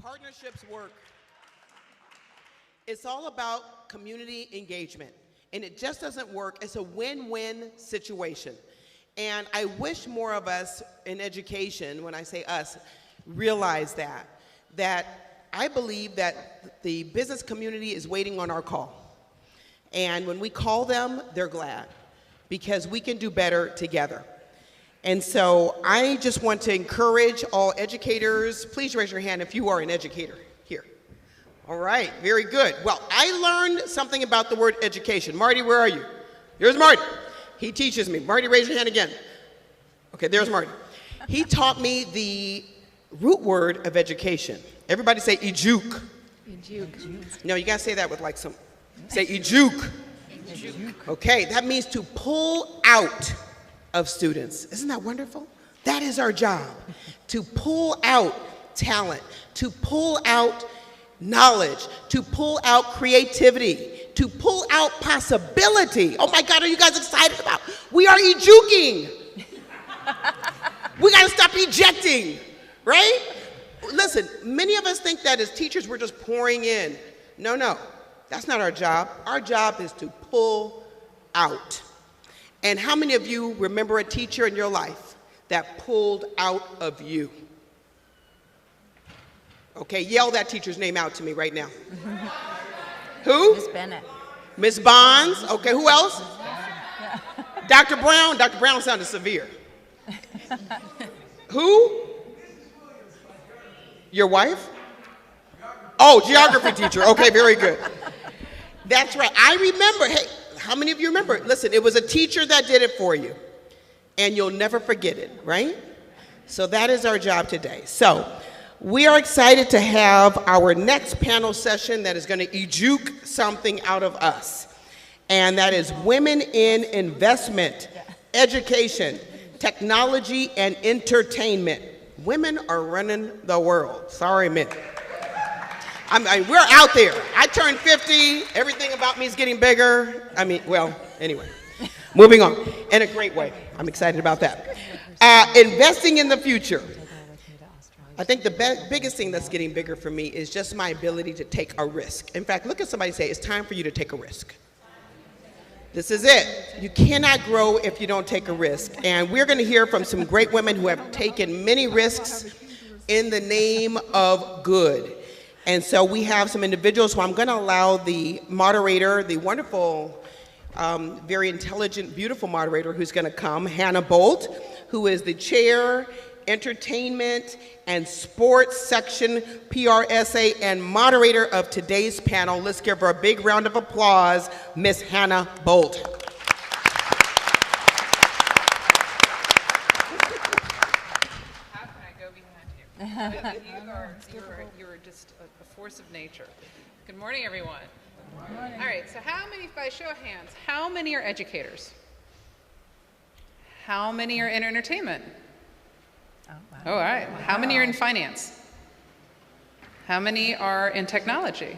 Partnerships work. It's all about community engagement. And it just doesn't work. It's a win-win situation. And I wish more of us in education, when I say us, realize that I believe that the business community is waiting on our call. And when we call them, they're glad because we can do better together. And so I just want to encourage all educators. Please raise your hand if you are an educator here. All right, very good. Well, I learned something about the word education. Marty, where are you? Here's Marty. He teaches me. Marty, raise your hand again. Okay, there's Marty. He taught me the root word of education. Everybody say ejuke. Ejuke. No, you gotta say that with like some, say ejuke. Okay, that means to pull out of students. Isn't that wonderful? That is our job, to pull out talent, to pull out knowledge, to pull out creativity, to pull out possibility. Oh my God, are you guys excited about? We are ejuking. We gotta stop ejecting, right? Listen, many of us think that as teachers we're just pouring in. No, that's not our job. Our job is to pull out. And how many of you remember a teacher in your life that pulled out of you? Okay, yell that teacher's name out to me right now. Who? Miss Bennett. Miss Bonds. Okay, who else? Dr. Brown. Dr. Brown sounded severe. Who? Your wife? Oh, geography teacher. Okay, very good. That's right. I remember. Hey, how many of you remember? Listen, it was a teacher that did it for you, and you'll never forget it, right? So that is our job today. So we are excited to have our next panel session that is going to ejuke something out of us, and that is women in investment, education, technology, and entertainment. Women are running the world. Sorry, men. We're out there. I turned 50. Everything about me is getting bigger. Anyway. Moving on. In a great way. I'm excited about that. Investing in the future. I think the biggest thing that's getting bigger for me is just my ability to take a risk. In fact, look at somebody and say, it's time for you to take a risk. This is it. You cannot grow if you don't take a risk. And we're going to hear from some great women who have taken many risks in the name of good. And so we have some individuals who I'm going to allow the moderator, the wonderful, very intelligent, beautiful moderator who's going to come, Hannah Bolt, who is the chair, entertainment and sports section, PRSA, and moderator of today's panel. Let's give her a big round of applause, Miss Hannah Bolt. How can I go behind you? You are just a force of nature. Good morning, everyone. Good morning. All right, so how many, by show of hands, how many are educators? How many are in entertainment? Oh, all right. How many are in finance? How many are in technology?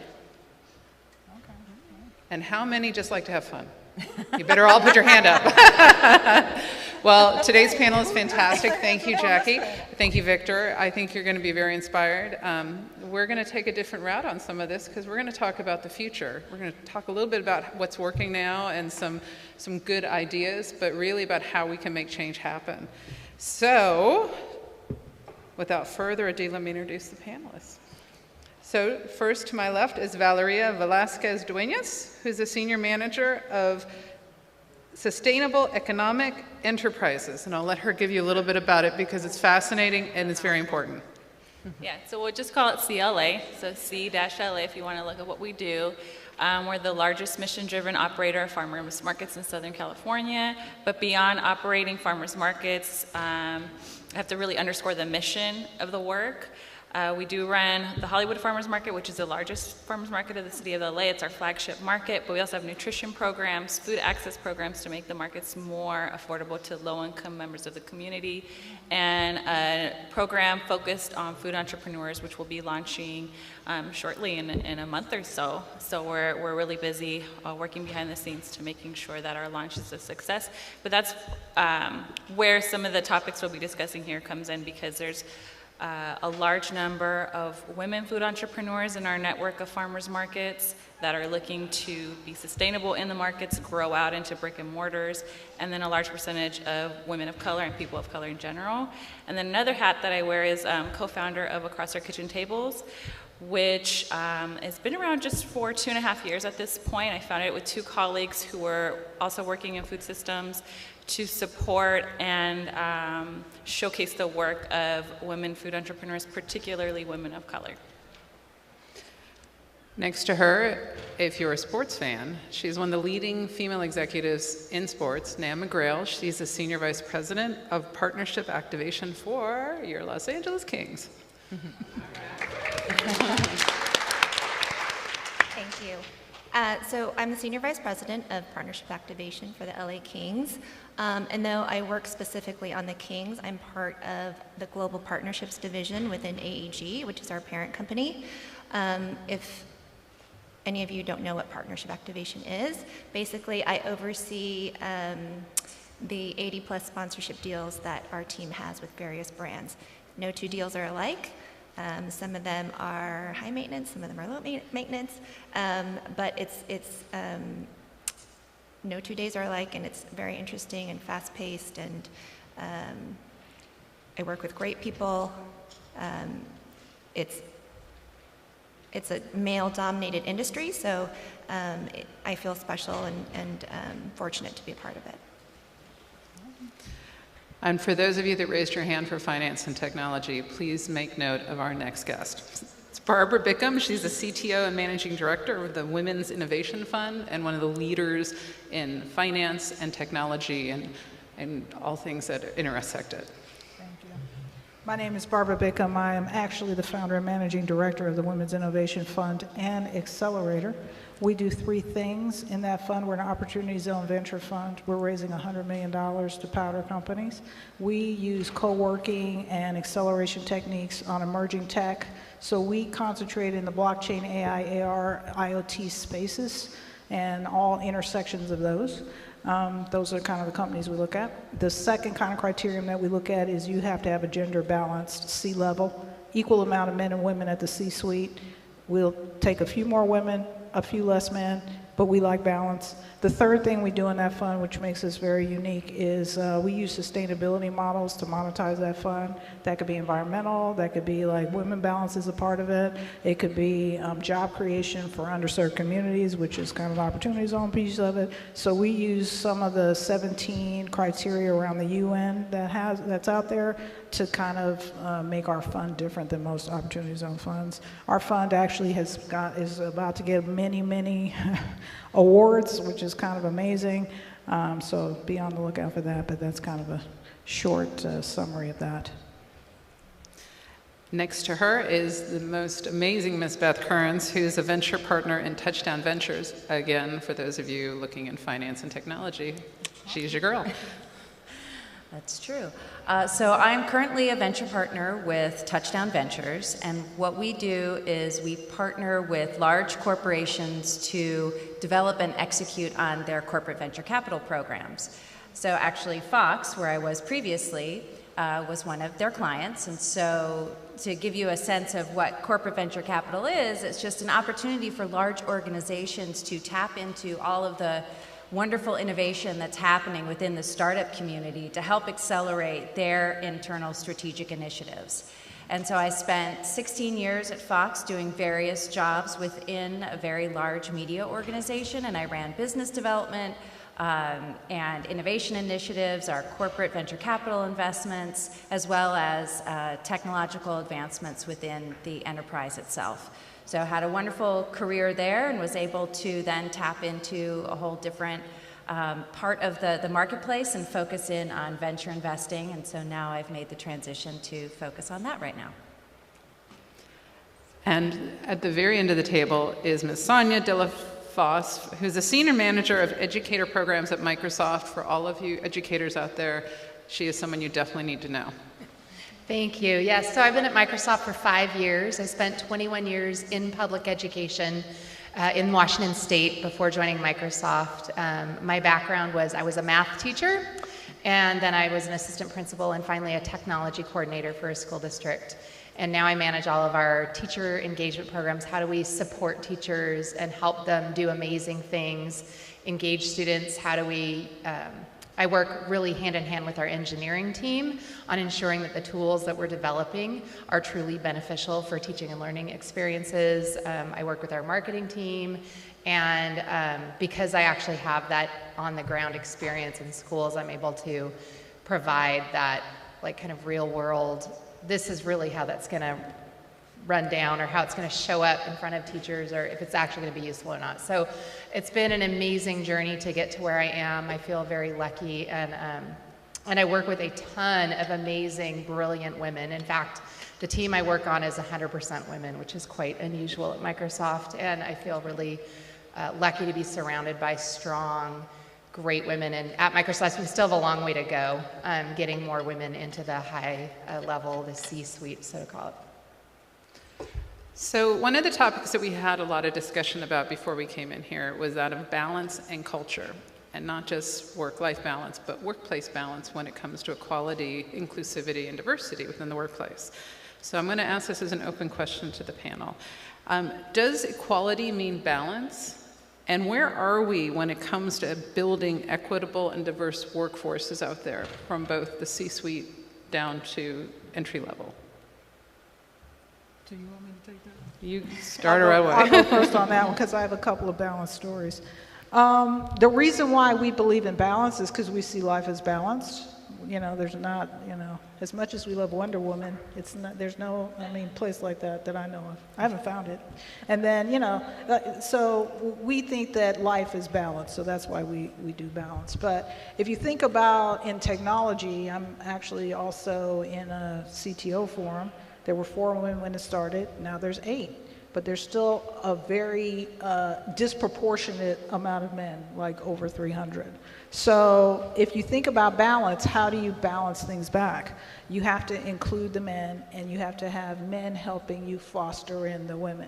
And how many just like to have fun? You better all put your hand up. Well, today's panel is fantastic. Thank you, Jackie. Thank you, Victor. I think you're going to be very inspired. We're going to take a different route on some of this because we're going to talk about the future. We're going to talk a little bit about what's working now and some good ideas, but really about how we can make change happen. So, without further ado, let me introduce the panelists. So first to my left is Valeria Velasquez Duenas, who's a senior manager of Sustainable Economic Enterprises. And I'll let her give you a little bit about it because it's fascinating and it's very important. Yeah, so we'll just call it CLA, so C-LA if you want to look at what we do. We're the largest mission-driven operator of farmers markets in Southern California, but beyond operating farmers markets, I have to really underscore the mission of the work. We do run the Hollywood Farmers Market, which is the largest farmers market of the city of LA. It's our flagship market, but we also have nutrition programs, food access programs to make the markets more affordable to low-income members of the community, and a program focused on food entrepreneurs, which we'll be launching shortly in a month or so. So we're really busy working behind the scenes to making sure that our launch is a success. But that's where some of the topics we'll be discussing here comes in, because there's a large number of women food entrepreneurs in our network of farmers markets that are looking to be sustainable in the markets, grow out into brick and mortars, and then a large percentage of women of color and people of color in general. And then another hat that I wear is co-founder of Across Our Kitchen Tables, which has been around just for 2.5 years at this point. I founded it with 2 colleagues who were also working in food systems to support and showcase the work of women food entrepreneurs, particularly women of color. Next to her, if you're a sports fan, she's one of the leading female executives in sports, Nan McGrail. She's the Senior Vice President of Partnership Activation for your Los Angeles Kings. Thank you. So I'm the Senior Vice President of Partnership Activation for the LA Kings. And though I work specifically on the Kings, I'm part of the Global Partnerships Division within AEG, which is our parent company. If any of you don't know what partnership activation is, basically I oversee the 80+ sponsorship deals that our team has with various brands. No 2 deals are alike. Some of them are high maintenance, some of them are low maintenance, but it's no 2 days are alike, and it's very interesting and fast-paced, and I work with great people. It's a male-dominated industry, so I feel special and fortunate to be a part of it. And for those of you that raised your hand for finance and technology, please make note of our next guest. It's Barbara Bickham. She's the CTO and Managing Director of the Women's Innovation Fund and one of the leaders in finance and technology and all things that intersect it. Thank you. My name is Barbara Bickham. I am actually the founder and managing director of the Women's Innovation Fund and Accelerator. We do 3 things in that fund. We're an Opportunity Zone Venture Fund. We're raising $100 million to powder companies. We use co-working and acceleration techniques on emerging tech. So we concentrate in the blockchain, AI, AR, IoT spaces and all intersections of those. Those are kind of the companies we look at. The second kind of criterion that we look at is you have to have a gender balanced C-level, equal amount of men and women at the C-suite. We'll take a few more women, a few less men, but we like balance. The third thing we do in that fund, which makes us very unique, is we use sustainability models to monetize that fund. That could be environmental, that could be like women balance is a part of it. It could be job creation for underserved communities, which is kind of the Opportunity Zone piece of it. So we use some of the 17 criteria around the UN that's out there to kind of make our fund different than most Opportunity Zone funds. Our fund actually is about to get many awards, which is kind of amazing. So be on the lookout for that, but that's kind of a short summary of that. Next to her is the most amazing Miss Beth Kearns, who's a venture partner in Touchdown Ventures. Again, for those of you looking in finance and technology, she's your girl. That's true. So I'm currently a venture partner with Touchdown Ventures, and what we do is we partner with large corporations to develop and execute on their corporate venture capital programs. So actually Fox, where I was previously, was one of their clients, and so to give you a sense of what corporate venture capital is, it's just an opportunity for large organizations to tap into all of the wonderful innovation that's happening within the startup community to help accelerate their internal strategic initiatives. And so I spent 16 years at Fox doing various jobs within a very large media organization, and I ran business development and innovation initiatives, our corporate venture capital investments, as well as technological advancements within the enterprise itself. So I had a wonderful career there and was able to then tap into a whole different part of the marketplace and focus in on venture investing. And so now I've made the transition to focus on that right now. And at the very end of the table is Ms. Sonia De La Fosse, who's a senior manager of educator programs at Microsoft. For all of you educators out there, she is someone you definitely need to know. Thank you. Yes, so I've been at Microsoft for 5 years. I spent 21 years in public education in Washington State before joining Microsoft. My background was I was a math teacher, And then I was an assistant principal and finally a technology coordinator for a school district. And now I manage all of our teacher engagement programs. How do we support teachers and help them do amazing things, engage students? How do we, I work really hand in hand with our engineering team on ensuring that the tools that we're developing are truly beneficial for teaching and learning experiences. I work with our marketing team. And because I actually have that on the ground experience in schools, I'm able to provide that like kind of real world, this is really how that's going to run down or how it's going to show up in front of teachers or if it's actually going to be useful or not. So it's been an amazing journey to get to where I am. I feel very lucky and I work with a ton of amazing, brilliant women. In fact, the team I work on is 100% women, which is quite unusual at Microsoft, and I feel really lucky to be surrounded by strong, great women. And at Microsoft, we still have a long way to go getting more women into the high level, the C-suite, so to call it. So one of the topics that we had a lot of discussion about before we came in here was that of balance and culture, and not just work-life balance, but workplace balance when it comes to equality, inclusivity, and diversity within the workplace. So I'm going to ask this as an open question to the panel. Does equality mean balance? And where are we when it comes to building equitable and diverse workforces out there from both the C-suite down to entry level? Do you want me to take that? You start right away. I'll go first on that one because I have a couple of balance stories. The reason why we believe in balance is because we see life as balanced. You know, there's not, you know, as much as we love Wonder Woman, it's not, there's no, I mean, place like that that I know of. I haven't found it. And then, you know, so we think that life is balanced, so that's why we do balance. But if you think about in technology, I'm actually also in a CTO forum. There were 4 women when it started, now there's 8. But there's still a very disproportionate amount of men, like over 300. So if you think about balance, how do you balance things back? You have to include the men, and you have to have men helping you foster in the women.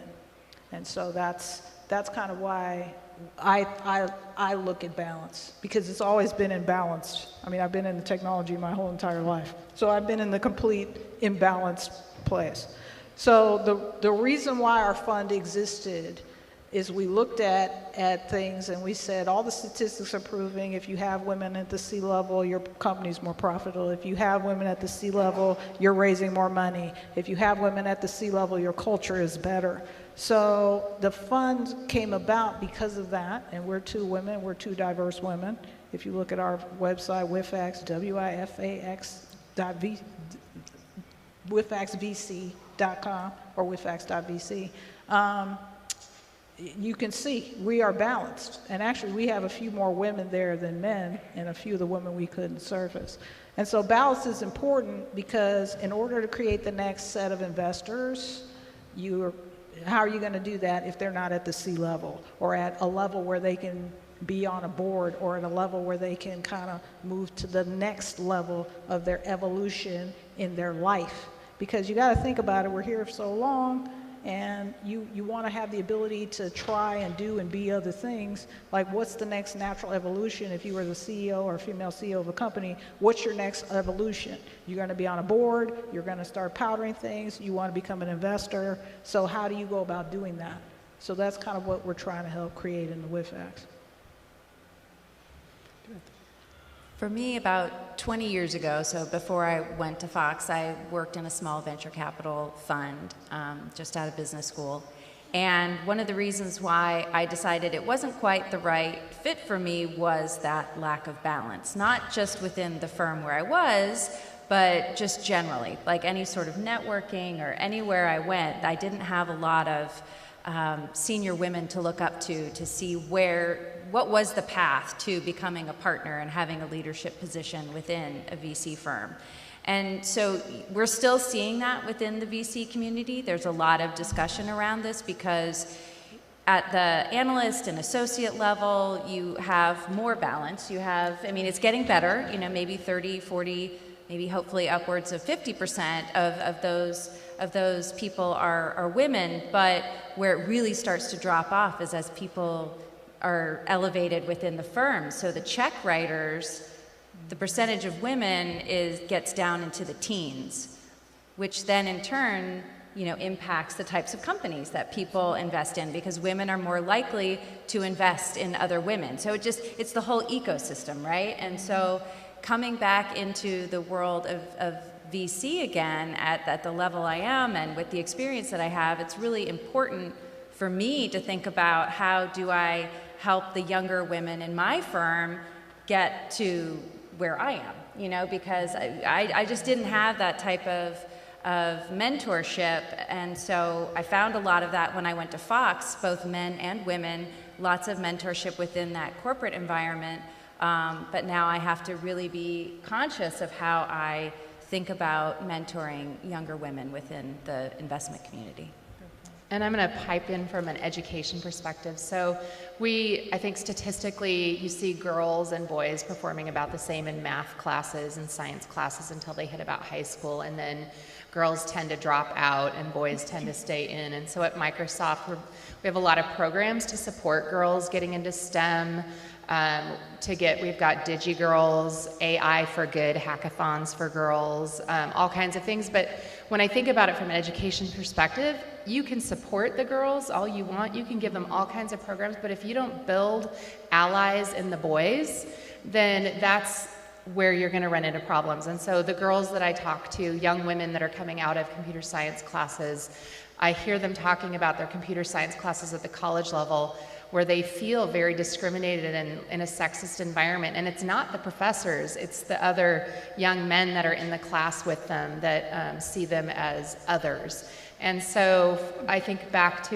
And so that's kind of why I look at balance, because it's always been imbalanced. I mean, I've been in the technology my whole entire life. So I've been in the complete imbalanced place. So the reason why our fund existed is we looked at things and we said all the statistics are proving if you have women at the C-level, your company's more profitable. If you have women at the C-level, you're raising more money. If you have women at the C-level, your culture is better. So the fund came about because of that, and we're 2 women, we're 2 diverse women. If you look at our website, WIFAX, WIFAXVC.com or WIFAX.vc, you can see we are balanced. And actually, we have a few more women there than men, and a few of the women we couldn't surface. And so balance is important because in order to create the next set of investors, how are you going to do that if they're not at the C-level or at a level where they can be on a board or at a level where they can kind of move to the next level of their evolution in their life? Because you got to think about it, we're here for so long, and you want to have the ability to try and do and be other things. Like, what's the next natural evolution? If you were the CEO or female CEO of a company, what's your next evolution? You're going to be on a board, you're going to start powdering things, you want to become an investor. So how do you go about doing that? So that's kind of what we're trying to help create in the WIFAX. For me, about 20 years ago, so before I went to Fox, I worked in a small venture capital fund just out of business school. And one of the reasons why I decided it wasn't quite the right fit for me was that lack of balance, not just within the firm where I was, but just generally, like any sort of networking or anywhere I went, I didn't have a lot of senior women to look up to see what was the path to becoming a partner and having a leadership position within a VC firm. And so we're still seeing that within the VC community. There's a lot of discussion around this because at the analyst and associate level, you have more balance. You have, I mean, it's getting better, you know, maybe 30, 40, maybe hopefully upwards of 50% of those people are women, but where it really starts to drop off is as people are elevated within the firm. So the check writers the percentage of women gets down into the teens, which then in turn, impacts the types of companies that people invest in, because women are more likely to invest in other women. So it's the whole ecosystem, right? And so coming back into the world of VC again at the level I am and with the experience that I have, it's really important for me to think about how do I help the younger women in my firm get to where I am, because I just didn't have that type of mentorship. And so I found a lot of that when I went to Fox, both men and women, lots of mentorship within that corporate environment. But now I have to really be conscious of how I think about mentoring younger women within the investment community. And I'm going to pipe in from an education perspective. So I think statistically, you see girls and boys performing about the same in math classes and science classes until they hit about high school. And then girls tend to drop out and boys tend to stay in. And so at Microsoft, we have a lot of programs to support girls getting into STEM. We've got DigiGirls, AI for Good, hackathons for girls, all kinds of things. But when I think about it from an education perspective, you can support the girls all you want. You can give them all kinds of programs. But if you don't build allies in the boys, then that's where you're going to run into problems. And so the girls that I talk to, young women that are coming out of computer science classes, I hear them talking about their computer science classes at the college level where they feel very discriminated in a sexist environment. And it's not the professors, it's the other young men that are in the class with them that see them as others. And so I think back to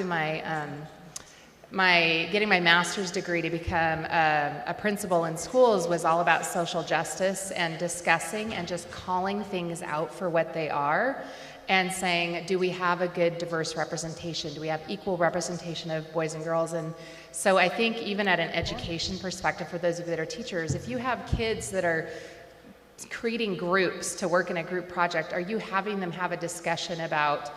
getting my master's degree to become a principal in schools was all about social justice and discussing and just calling things out for what they are and saying, do we have a good diverse representation? Do we have equal representation of boys and girls? And so I think even at an education perspective, for those of you that are teachers, if you have kids that are creating groups to work in a group project, are you having them have a discussion about,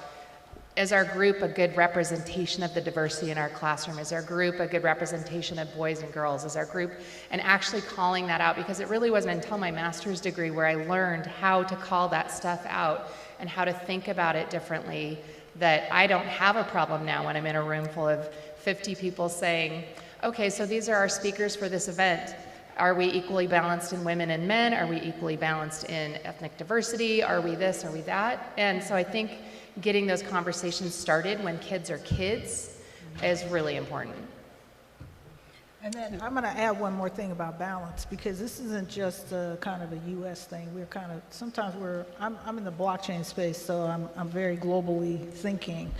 is our group a good representation of the diversity in our classroom? Is our group a good representation of boys and girls? Is our group, and actually calling that out, because it really wasn't until my master's degree where I learned how to call that stuff out and how to think about it differently, that I don't have a problem now when I'm in a room full of 50 people saying, okay, so these are our speakers for this event. Are we equally balanced in women and men? Are we equally balanced in ethnic diversity? Are we this? Are we that? And so I think getting those conversations started when kids are kids is really important. And then I'm going to add one more thing about balance, because this isn't just a kind of a U.S. thing. I'm in the blockchain space, so I'm very globally thinking.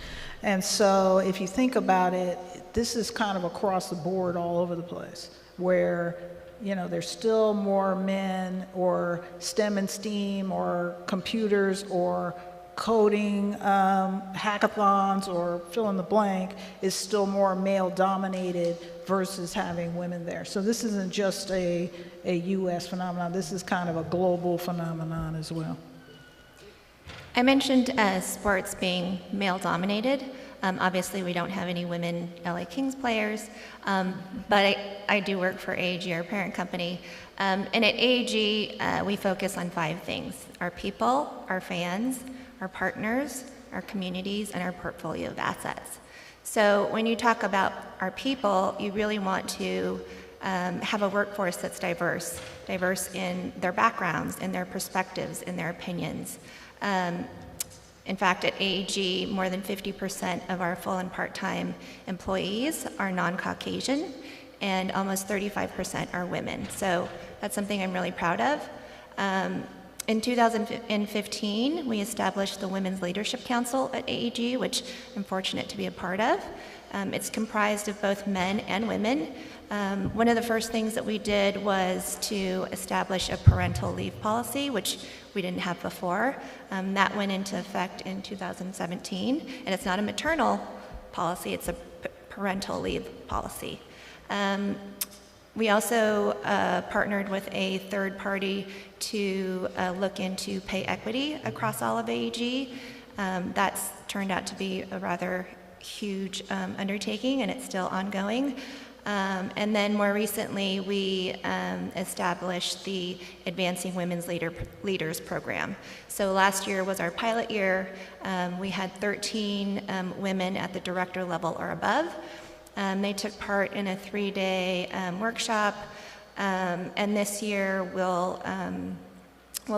And so if you think about it, this is kind of across the board all over the place, where there's still more men or STEM and STEAM or computers or coding, hackathons, or fill in the blank, is still more male dominated versus having women there. So this isn't just a US phenomenon, this is kind of a global phenomenon as well. I mentioned sports being male dominated. Obviously we don't have any women LA Kings players, but I do work for AAG, our parent company. And at AAG, we focus on 5 things: our people, our fans, our partners, our communities, and our portfolio of assets. So when you talk about our people, you really want to have a workforce that's diverse in their backgrounds, in their perspectives, in their opinions. In fact, at AAG, more than 50% of our full and part-time employees are non-Caucasian, and almost 35% are women. So that's something I'm really proud of. In 2015, we established the Women's Leadership Council at AAG, which I'm fortunate to be a part of. It's comprised of both men and women. One of the first things that we did was to establish a parental leave policy, which we didn't have before. That went into effect in 2017, and it's not a maternal policy, it's a parental leave policy. We also partnered with a third party to look into pay equity across all of AAG. That's turned out to be a rather huge undertaking, and it's still ongoing. And then more recently, we established the Advancing Women's Leaders program. So last year was our pilot year. We had 13 women at the director level or above. They took part in a 3-day workshop, and this year we'll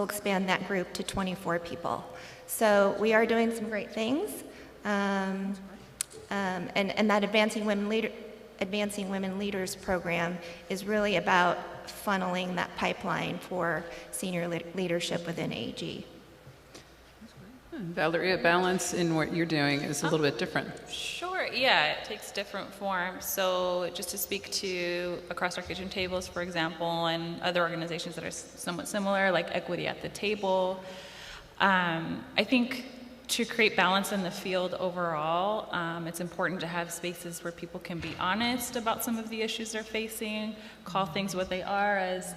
expand that group to 24 people. So we are doing some great things, and that Advancing Women Leaders program is really about funneling that pipeline for senior leadership within AG. Valeria, balance in what you're doing is a little bit different. Sure, yeah, it takes different forms. So just to speak to Across Our Kitchen Tables, for example, and other organizations that are somewhat similar, like Equity at the Table, I think to create balance in the field overall, it's important to have spaces where people can be honest about some of the issues they're facing, call things what they are, as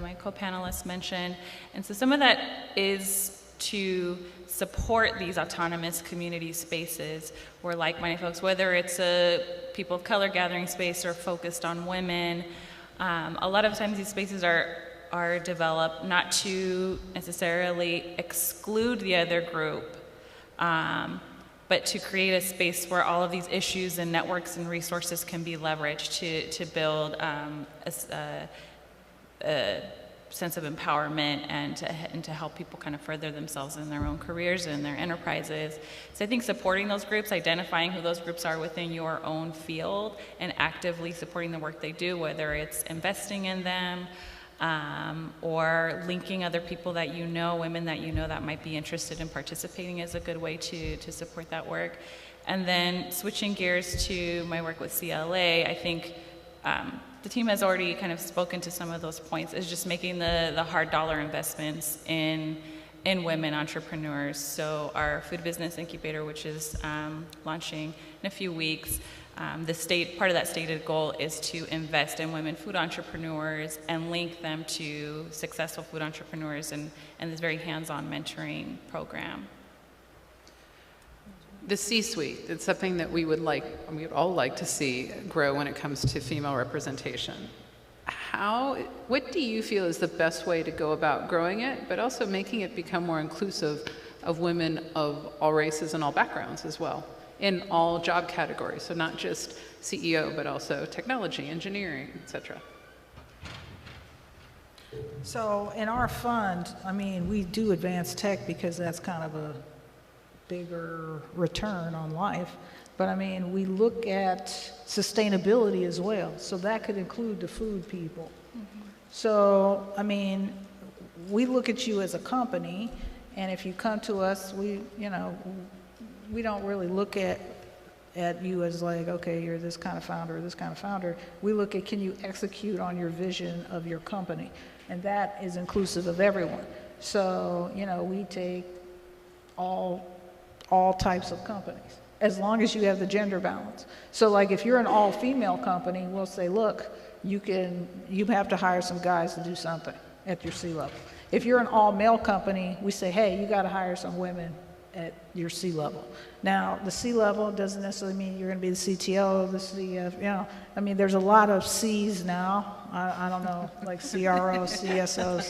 my co-panelists mentioned. And so some of that is to support these autonomous community spaces where like-minded folks, whether it's a people of color gathering space or focused on women, a lot of times these spaces are developed not to necessarily exclude the other group, but to create a space where all of these issues and networks and resources can be leveraged to build a sense of empowerment and to help people kind of further themselves in their own careers and their enterprises. So I think supporting those groups, identifying who those groups are within your own field, and actively supporting the work they do, whether it's investing in them, or linking other people that you know, women that you know that might be interested in participating, is a good way to support that work. And then switching gears to my work with CLA, I think the team has already kind of spoken to some of those points, is just making the hard dollar investments in women entrepreneurs. So our food business incubator, which is launching in a few weeks, part of that stated goal is to invest in women food entrepreneurs and link them to successful food entrepreneurs and this very hands-on mentoring program. The C-suite, it's something that we would all like to see grow when it comes to female representation. What do you feel is the best way to go about growing it, but also making it become more inclusive of women of all races and all backgrounds as well, in all job categories, so not just CEO, but also technology, engineering, etc.? So in our fund, I mean, we do advanced tech because that's kind of a bigger return on life. But I mean, we look at sustainability as well. So that could include the food people. Mm-hmm. So, I mean, we look at you as a company, and if you come to us, we don't really look at you as like, okay, you're this kind of founder or this kind of founder. We look at, can you execute on your vision of your company? And that is inclusive of everyone. So, we take all types of companies, as long as you have the gender balance. So like if you're an all-female company, we'll say, look, you have to hire some guys to do something at your C-level. If you're an all-male company, we say, hey, you got to hire some women at your C-level. Now, the C-level doesn't necessarily mean you're going to be the CTO, the CF, I mean, there's a lot of C's now. I don't know, like CRO, CSO,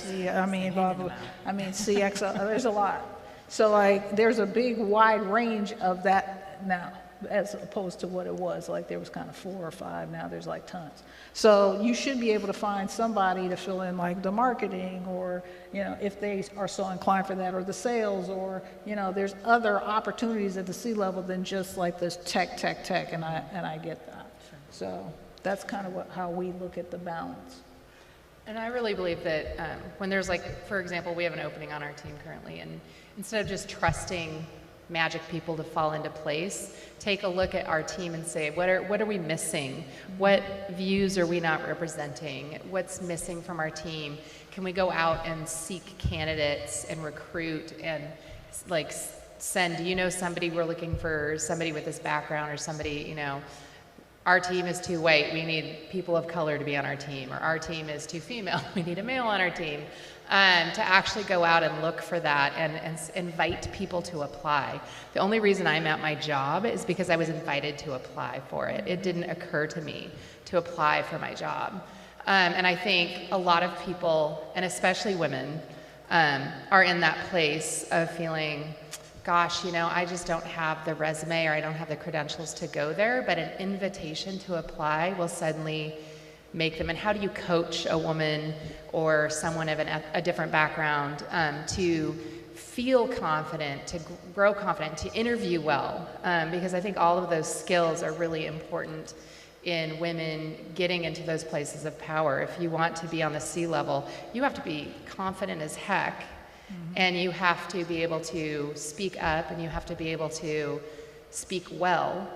CXO, there's a lot. So like, there's a big wide range of that now, as opposed to what it was. Like there was kind of 4 or 5, now there's like tons. So you should be able to find somebody to fill in like the marketing, or, if they are so inclined for that, or the sales, or, there's other opportunities at the C-level than just like this tech, and I get that. So that's kind of how we look at the balance. And I really believe that when there's like, for example, we have an opening on our team currently, and instead of just trusting magic people to fall into place, take a look at our team and say, what are we missing? What views are we not representing? What's missing from our team? Can we go out and seek candidates and recruit and like send, somebody, we're looking for somebody with this background, or somebody, our team is too white, we need people of color to be on our team, or our team is too female, we need a male on our team. to actually go out and look for that and invite people to apply. The only reason I'm at my job is because I was invited to apply for it. It didn't occur to me to apply for my job. And I think a lot of people, and especially women, are in that place of feeling, gosh, you know, I just don't have the resume or I don't have the credentials to go there, but an invitation to apply will suddenly make them. And how do you coach a woman or someone of a different background to feel confident, to grow confident, to interview well? Because I think all of those skills are really important in women getting into those places of power. If you want to be on the C-level, you have to be confident as heck, and you have to be able to speak up, and you have to be able to speak well,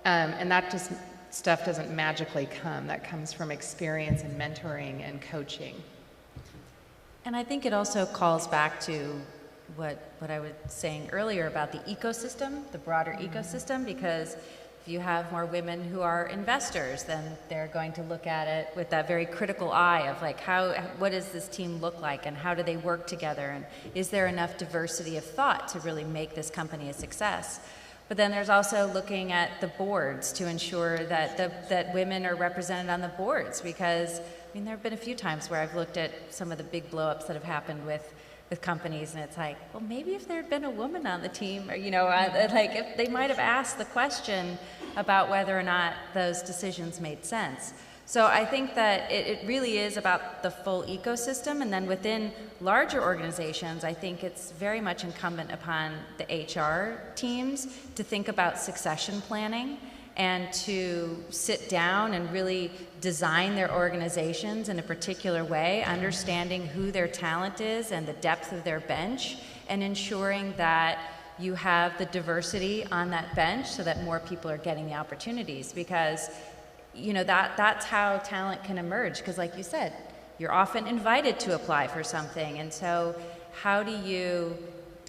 and that just stuff doesn't magically come. That comes from experience and mentoring and coaching. And I think it also calls back to what I was saying earlier about the ecosystem, the broader ecosystem, because if you have more women who are investors, then they're going to look at it with that very critical eye of like, what does this team look like and how do they work together, and is there enough diversity of thought to really make this company a success? But then there's also looking at the boards to ensure that that women are represented on the boards, because I mean, there have been a few times where I've looked at some of the big blow-ups that have happened with companies, and it's like, well, maybe if there had been a woman on the team, or, you know, like if they might have asked the question about whether or not those decisions made sense. So I think that it really is about the full ecosystem, and then within larger organizations, I think it's very much incumbent upon the HR teams to think about succession planning and to sit down and really design their organizations in a particular way, understanding who their talent is and the depth of their bench, and ensuring that you have the diversity on that bench so that more people are getting the opportunities. Because, you know, that's how talent can emerge, because like you said, you're often invited to apply for something, and so how do you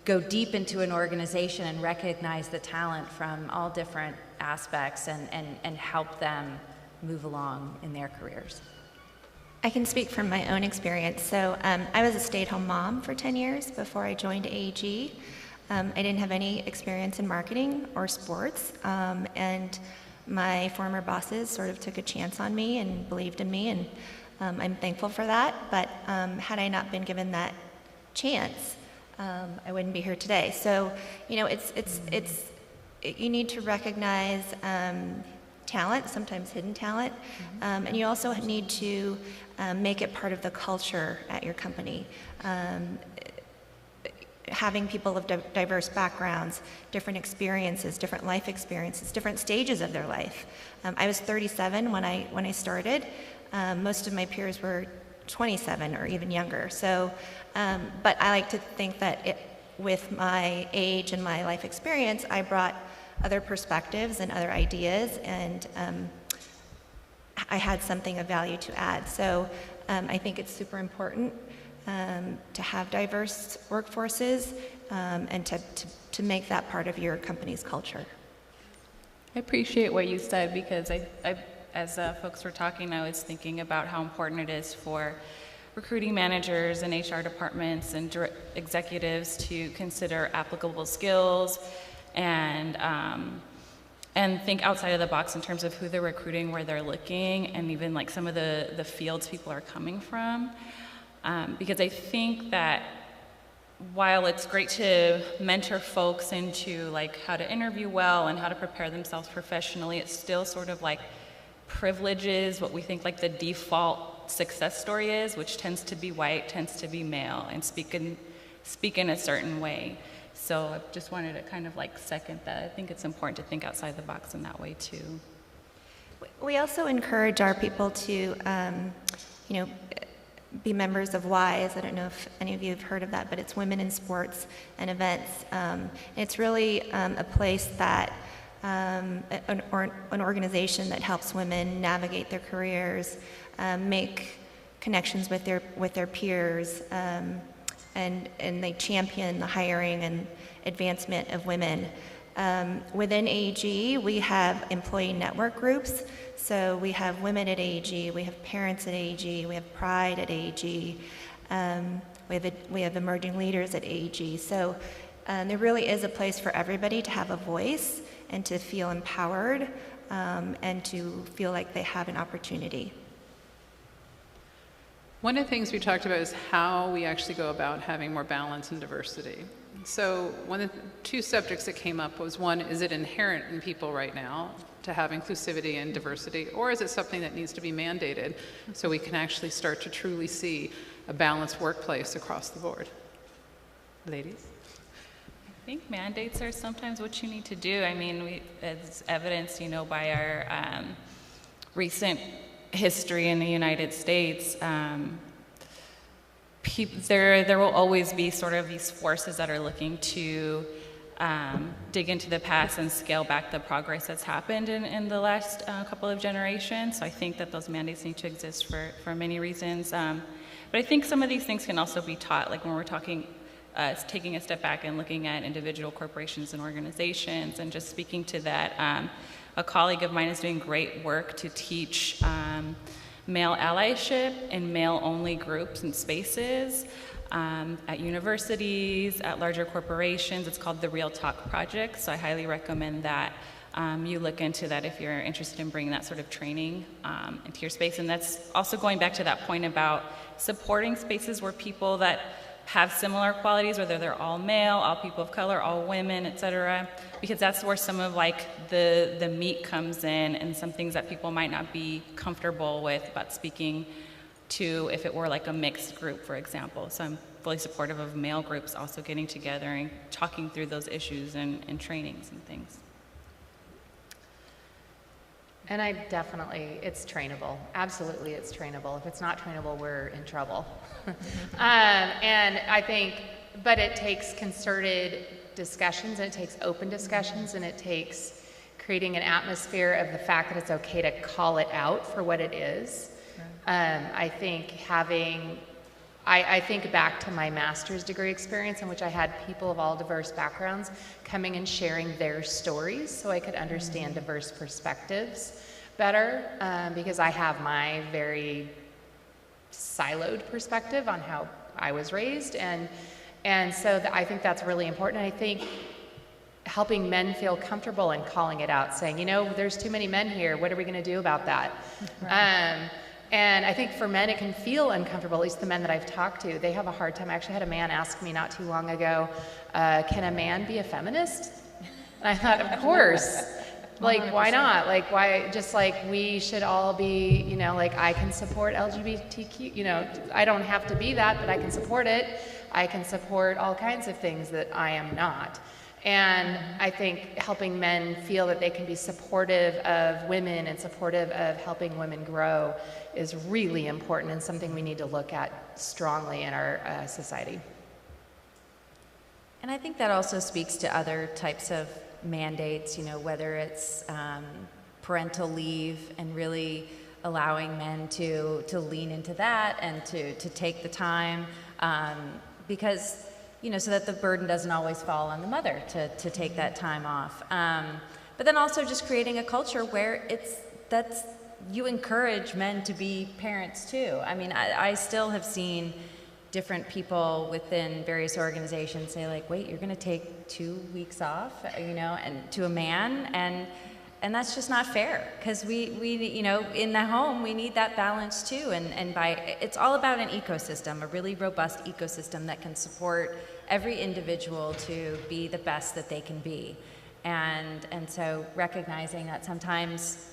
go deep into an organization and recognize the talent from all different aspects and help them move along in their careers? I can speak from my own experience. So I was a stay-at-home mom for 10 years before I joined AEG. I didn't have any experience in marketing or sports, and my former bosses sort of took a chance on me and believed in me, and I'm thankful for that. But had I not been given that chance, I wouldn't be here today. So, you know, you need to recognize talent, sometimes hidden talent, and you also need to make it part of the culture at your company. Having people of diverse backgrounds, different experiences, different life experiences, different stages of their life. I was 37 when I started. Most of my peers were 27 or even younger. So, but I like to think that with my age and my life experience, I brought other perspectives and other ideas, and I had something of value to add. So I think it's super important to have diverse workforces and to make that part of your company's culture. I appreciate what you said, because as folks were talking, I was thinking about how important it is for recruiting managers and HR departments and executives to consider applicable skills and think outside of the box in terms of who they're recruiting, where they're looking, and even like some of the fields people are coming from. Because I think that while it's great to mentor folks into like how to interview well and how to prepare themselves professionally, it still sort of like privileges what we think like the default success story is, which tends to be white, tends to be male, and speak in a certain way. So I just wanted to kind of like second that. I think it's important to think outside the box in that way too. We also encourage our people to, be members of WISE. I don't know if any of you have heard of that, but it's Women in Sports and Events. It's really a place that, an organization that helps women navigate their careers, make connections with their peers, and they champion the hiring and advancement of women. Within AEG, we have employee network groups. So we have women at AEG, we have parents at AEG, we have Pride at AEG. We have emerging leaders at AEG. So there really is a place for everybody to have a voice and to feel empowered and to feel like they have an opportunity. One of the things we talked about is how we actually go about having more balance and diversity. So one of the two subjects that came up was, one, is it inherent in people right now to have inclusivity and diversity, or is it something that needs to be mandated so we can actually start to truly see a balanced workplace across the board? Ladies? I think mandates are sometimes what you need to do. I mean, as evidenced, by our recent history in the United States, there will always be sort of these forces that are looking to dig into the past and scale back the progress that's happened in the last couple of generations. So I think that those mandates need to exist for many reasons. But I think some of these things can also be taught, like when we're talking, taking a step back and looking at individual corporations and organizations and just speaking to that. A colleague of mine is doing great work to teach male allyship in male-only groups and spaces at universities, at larger corporations. It's called the Real Talk Project, so I highly recommend that you look into that if you're interested in bringing that sort of training into your space. And that's also going back to that point about supporting spaces where people that have similar qualities, whether they're all male, all people of color, all women, et cetera, because that's where some of like the meat comes in and some things that people might not be comfortable with about speaking to if it were like a mixed group, for example. So I'm fully supportive of male groups also getting together and talking through those issues and trainings and things. And it's trainable. Absolutely, it's trainable. If it's not trainable, we're in trouble. And I think, but it takes concerted discussions, and it takes open discussions, and it takes creating an atmosphere of the fact that it's okay to call it out for what it is. I think I think back to my master's degree experience in which I had people of all diverse backgrounds coming and sharing their stories so I could understand diverse perspectives better, because I have my very siloed perspective on how I was raised, and so I think that's really important. And I think helping men feel comfortable in calling it out, saying, there's too many men here, what are we going to do about that? Right. And I think for men it can feel uncomfortable, at least the men that I've talked to. They have a hard time. I actually had a man ask me not too long ago, can a man be a feminist? And I thought, of course. Like, 100%. Why not? Like, why, just like we should all be, like I can support LGBTQ, I don't have to be that, but I can support it. I can support all kinds of things that I am not. And I think helping men feel that they can be supportive of women and supportive of helping women grow is really important and something we need to look at strongly in our society. And I think that also speaks to other types of mandates, whether it's parental leave and really allowing men to lean into that and to take the time, because so that the burden doesn't always fall on the mother to take that time off. But then also just creating a culture where you encourage men to be parents too. I mean, I still have seen different people within various organizations say like, wait, you're going to take 2 weeks off, and to a man, and that's just not fair, because we in the home we need that balance too, and it's all about an ecosystem, a really robust ecosystem that can support every individual to be the best that they can be, and so recognizing that sometimes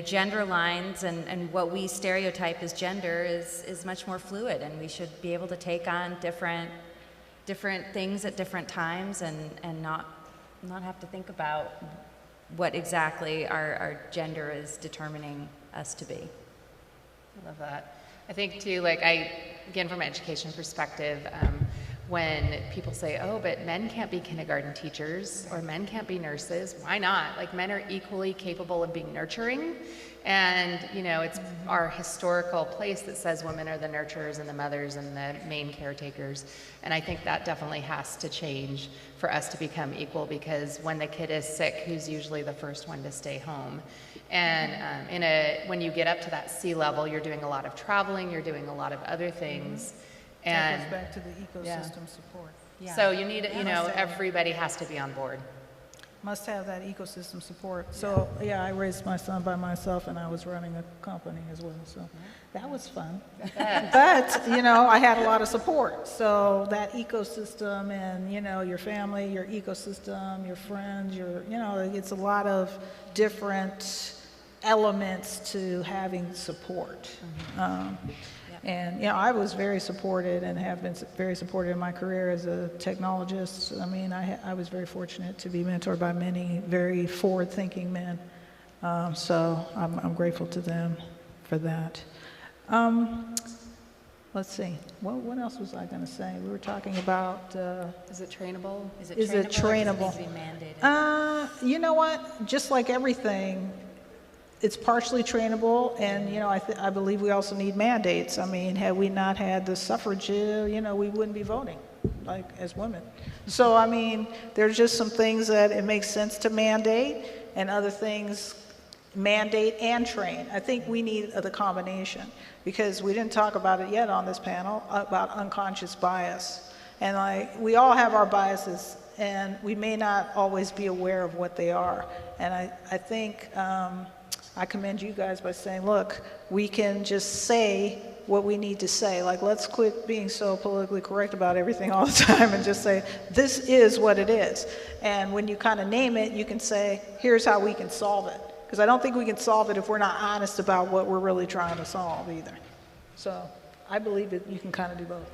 gender lines and what we stereotype as gender is much more fluid, and we should be able to take on different things at different times and not have to think about what exactly our gender is determining us to be. I love that. I think too, again, from an education perspective, when people say, oh, but men can't be kindergarten teachers or men can't be nurses, why not? Like, men are equally capable of being nurturing, and it's our historical place that says women are the nurturers and the mothers and the main caretakers, and I think that definitely has to change for us to become equal, because when the kid is sick, who's usually the first one to stay home? And when you get up to that C level, you're doing a lot of traveling, you're doing a lot of other things. That And goes back to the ecosystem support. so you need, everybody has to be on board. Must have that ecosystem support. So, yeah, I raised my son by myself, and I was running a company as well, so that was fun. But, I had a lot of support. So that ecosystem and, your family, your ecosystem, your friends, it's a lot of different elements to having support. And, I was very supported and have been very supported in my career as a technologist. I mean, I was very fortunate to be mentored by many very forward-thinking men. So I'm grateful to them for that. Let's see. What else was I going to say? We were talking about... Is it trainable? Is it trainable? Or does it need to be mandated? You know what? Just like everything, it's partially trainable, and I believe we also need mandates. I mean, had we not had the suffrage, we wouldn't be voting, like as women. So I mean, there's just some things that it makes sense to mandate, and other things mandate and train. I think we need the combination, because we didn't talk about it yet on this panel about unconscious bias, and we all have our biases, and we may not always be aware of what they are. And I think. I commend you guys by saying, look, we can just say what we need to say. Like, let's quit being so politically correct about everything all the time and just say, this is what it is. And when you kind of name it, you can say, here's how we can solve it. Because I don't think we can solve it if we're not honest about what we're really trying to solve either. So I believe that you can kind of do both.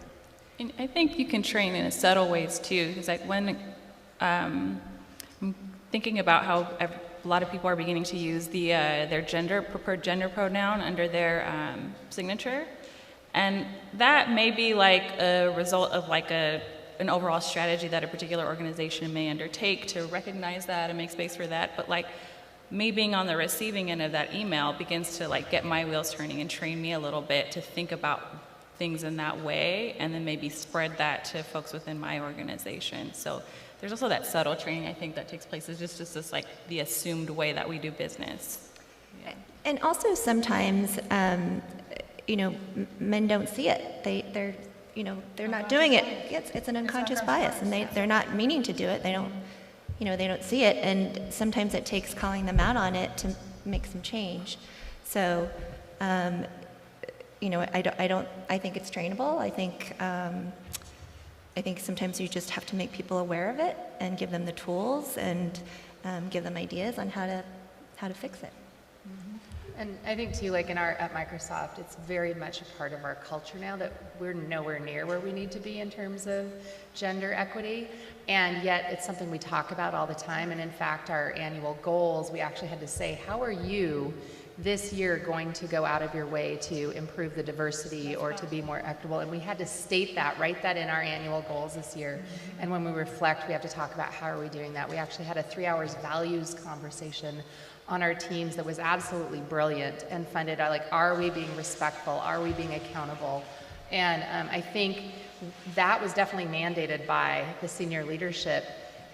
And I think you can train in subtle ways too, because when I'm thinking about how a lot of people are beginning to use their preferred gender pronoun under their signature, and that may be like a result of like an overall strategy that a particular organization may undertake to recognize that and make space for that. But like me being on the receiving end of that email begins to like get my wheels turning and train me a little bit to think about things in that way, and then maybe spread that to folks within my organization. So there's also that subtle training, I think, that takes place. It's just this like the assumed way that we do business. And also sometimes, men don't see it. They're not doing it. It's an unconscious bias, and they're not meaning to do it. They don't see it, and sometimes it takes calling them out on it to make some change. So, I think it's trainable. I think sometimes you just have to make people aware of it and give them the tools and give them ideas on how to fix it. And I think too, like at Microsoft, it's very much a part of our culture now that we're nowhere near where we need to be in terms of gender equity, and yet it's something we talk about all the time. And in fact, our annual goals, we actually had to say, how are you this year going to go out of your way to improve the diversity or to be more equitable? And we had to state that, write that in our annual goals this year. And when we reflect, we have to talk about how are we doing that. We actually had a 3-hour values conversation on our teams that was absolutely brilliant and funded. Are we being respectful? Are we being accountable? And I think that was definitely mandated by the senior leadership.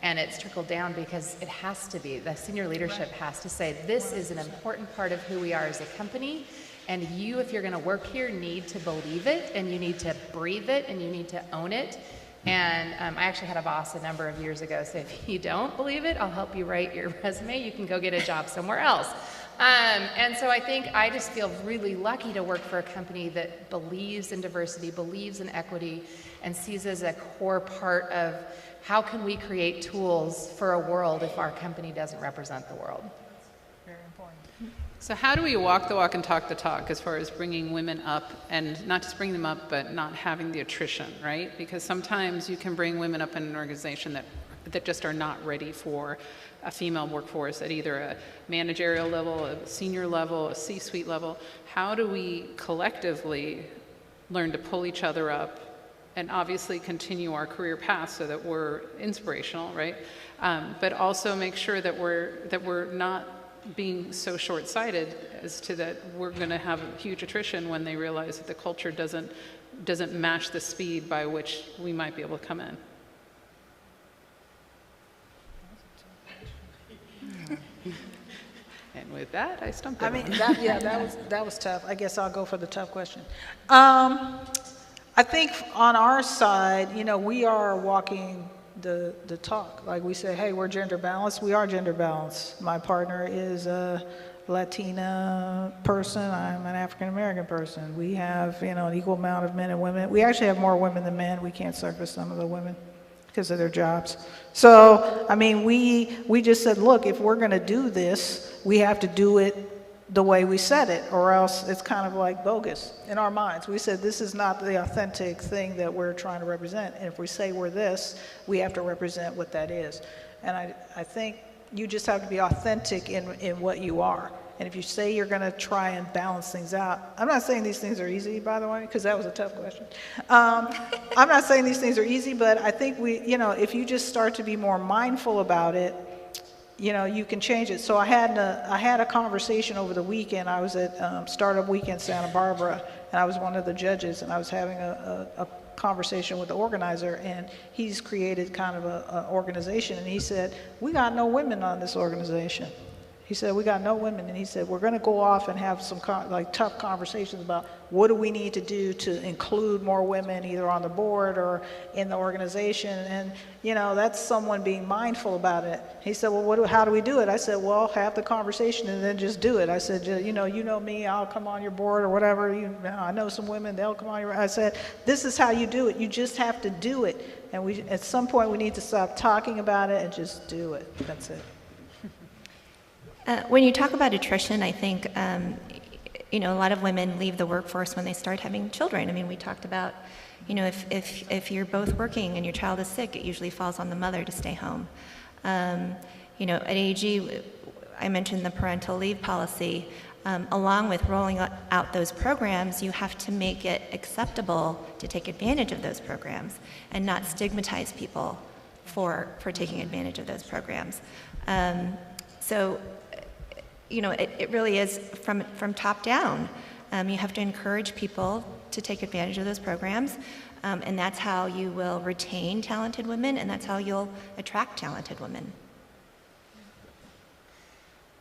And it's trickled down because it has to be. The senior leadership has to say, this is an important part of who we are as a company, and you, if you're going to work here, need to believe it, and you need to breathe it, and you need to own it. And I actually had a boss a number of years ago say, if you don't believe it, I'll help you write your resume. You can go get a job somewhere else. And so I think I just feel really lucky to work for a company that believes in diversity, believes in equity, and sees as a core part of how can we create tools for a world if our company doesn't represent the world. Very important. So how do we walk the walk and talk the talk as far as bringing women up, and not just bring them up, but not having the attrition, right? Because sometimes you can bring women up in an organization that just are not ready for a female workforce at either a managerial level, a senior level, a C-suite level. How do we collectively learn to pull each other up and obviously continue our career path so that we're inspirational, right? But also make sure that we're not being so short-sighted as to that we're going to have a huge attrition when they realize that the culture doesn't match the speed by which we might be able to come in. And with that, I stumped everyone. that was tough. I guess I'll go for the tough question. I think on our side, we are walking the talk. Like we say, hey, we're gender balanced. We are gender balanced. My partner is a Latina person. I'm an African American person. We have, an equal amount of men and women. We actually have more women than men. We can't service some of the women because of their jobs. So, I mean, we just said, look, if we're going to do this, we have to do it the way we said it, or else it's kind of like bogus in our minds. We said this is not the authentic thing that we're trying to represent, and if we say we're this, we have to represent what that is. And I think you just have to be authentic in what you are. And if you say you're going to try and balance things out, I'm not saying these things are easy, by the way, because that was a tough question. I'm not saying these things are easy, but I think if you just start to be more mindful about it, you can change it. So I had a conversation over the weekend. I was at Startup Weekend Santa Barbara, and I was one of the judges, and I was having a conversation with the organizer, and he's created kind of an organization, and he said, we got no women on this organization. He said, we got no women, and he said, we're going to go off and have some tough conversations about what do we need to do to include more women either on the board or in the organization, and that's someone being mindful about it. He said, well, how do we do it? I said, well, have the conversation and then just do it. I said, you know me, I'll come on your board or whatever. I know some women, they'll come on your board. I said, this is how you do it. You just have to do it, and at some point we need to stop talking about it and just do it. That's it. When you talk about attrition, I think, a lot of women leave the workforce when they start having children. I mean, we talked about, if you're both working and your child is sick, it usually falls on the mother to stay home. At AAG, I mentioned the parental leave policy. Along with rolling out those programs, you have to make it acceptable to take advantage of those programs and not stigmatize people for taking advantage of those programs. It really is from top down. You have to encourage people to take advantage of those programs, and that's how you will retain talented women, and that's how you'll attract talented women.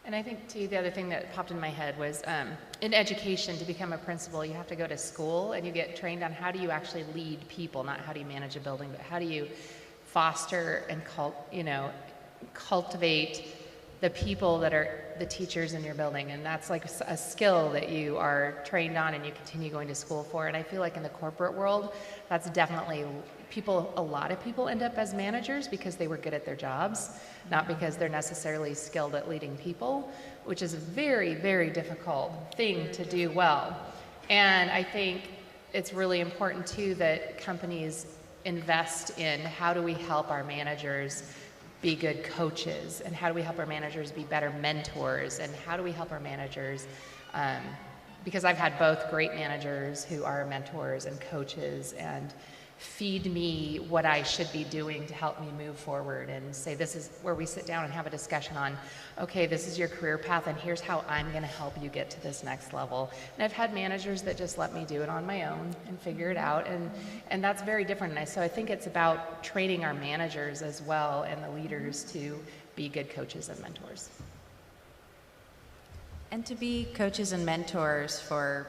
And I think, too, the other thing that popped in my head was in education, to become a principal, you have to go to school and you get trained on how do you actually lead people, not how do you manage a building, but how do you foster and cultivate the people that are the teachers in your building. And that's like a skill that you are trained on and you continue going to school for. And I feel like in the corporate world, that's definitely a lot of people end up as managers because they were good at their jobs, not because they're necessarily skilled at leading people, which is a very, very difficult thing to do well. And I think it's really important too that companies invest in how do we help our managers be good coaches, and how do we help our managers be better mentors, and how do we help our managers, because I've had both great managers who are mentors and coaches and feed me what I should be doing to help me move forward, and say this is where we sit down and have a discussion on, okay, this is your career path and here's how I'm going to help you get to this next level. And I've had managers that just let me do it on my own and figure it out, and that's very different. And so I think it's about training our managers as well and the leaders to be good coaches and mentors. And to be coaches and mentors for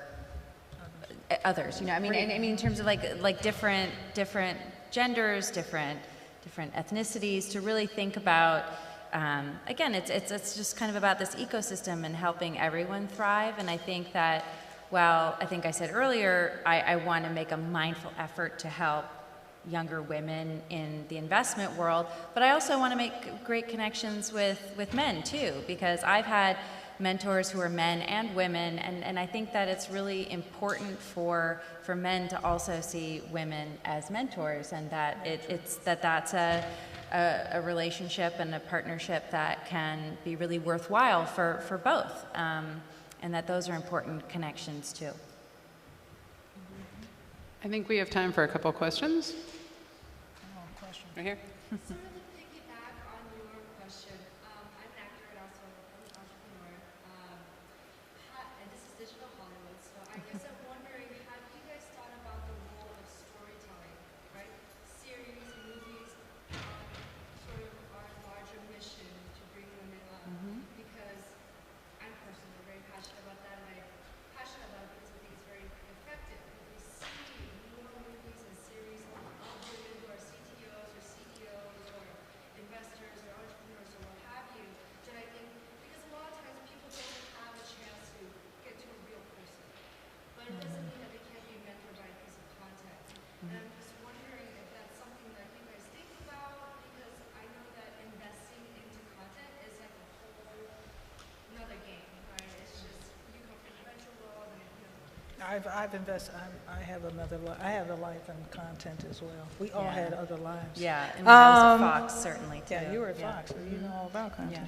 others, I mean in terms of like different genders, different ethnicities, to really think about, again, it's just kind of about this ecosystem and helping everyone thrive. And I think that, I think I said earlier, I want to make a mindful effort to help younger women in the investment world, but I also want to make great connections with men too, because I've had mentors who are men and women, and I think that it's really important for men to also see women as mentors, and that that's a relationship and a partnership that can be really worthwhile for both, and that those are important connections too. I think we have time for a couple of questions. Right here. Sort of to piggyback on your question, I'm an actor and also an entrepreneur, and this is digital Hollywood, so I guess I'm wondering, have you guys thought about the role of storytelling, right? Series, movies, sort of our larger mission to bring women up, because I'm personally very passionate about that, and I'm passionate about it because I think it's very effective. If we see more women I've invested, I have another, I have a life in content as well. We all Yeah. had other lives. Yeah, and when I was at Fox, certainly, too. Yeah, you were at Fox, so you know all about Yeah.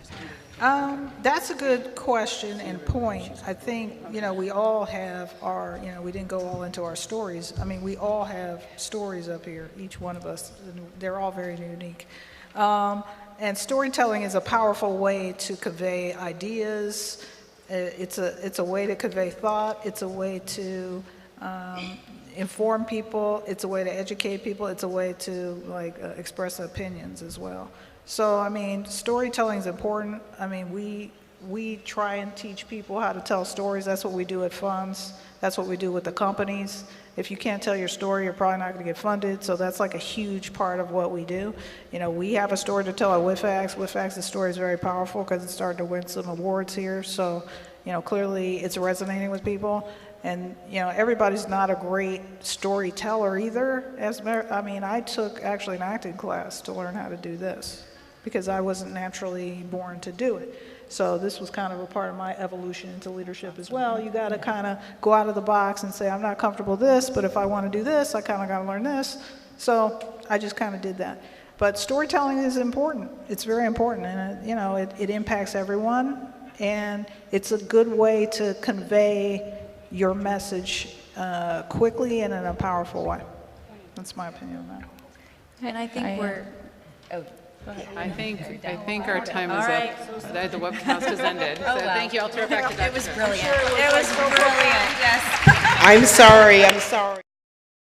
content. That's a good question and point. I think, we all have our, we didn't go all into our stories. I mean, we all have stories up here, each one of us. And they're all very unique. And storytelling is a powerful way to convey ideas. It's a way to convey thought. It's a way to inform people. It's a way to educate people. It's a way to express opinions as well. So I mean, storytelling is important. I mean, we try and teach people how to tell stories. That's what we do at funds. That's what we do with the companies. If you can't tell your story, you're probably not going to get funded. So that's like a huge part of what we do. We have a story to tell at WIFAX. WIFAX's story is very powerful because it started to win some awards here. So, clearly it's resonating with people. And, everybody's not a great storyteller either. I took actually an acting class to learn how to do this because I wasn't naturally born to do it. So this was kind of a part of my evolution into leadership as well. You got to kind of go out of the box and say, I'm not comfortable with this, but if I want to do this, I kind of got to learn this. So I just kind of did that. But storytelling is important. It's very important, and it impacts everyone, and it's a good way to convey your message quickly and in a powerful way. That's my opinion on that. And I think we're, I think our time is All right. up. The webcast has ended. So wow. thank you. I'll throw it back to Dr. it was brilliant. It was brilliant, yes. I'm sorry.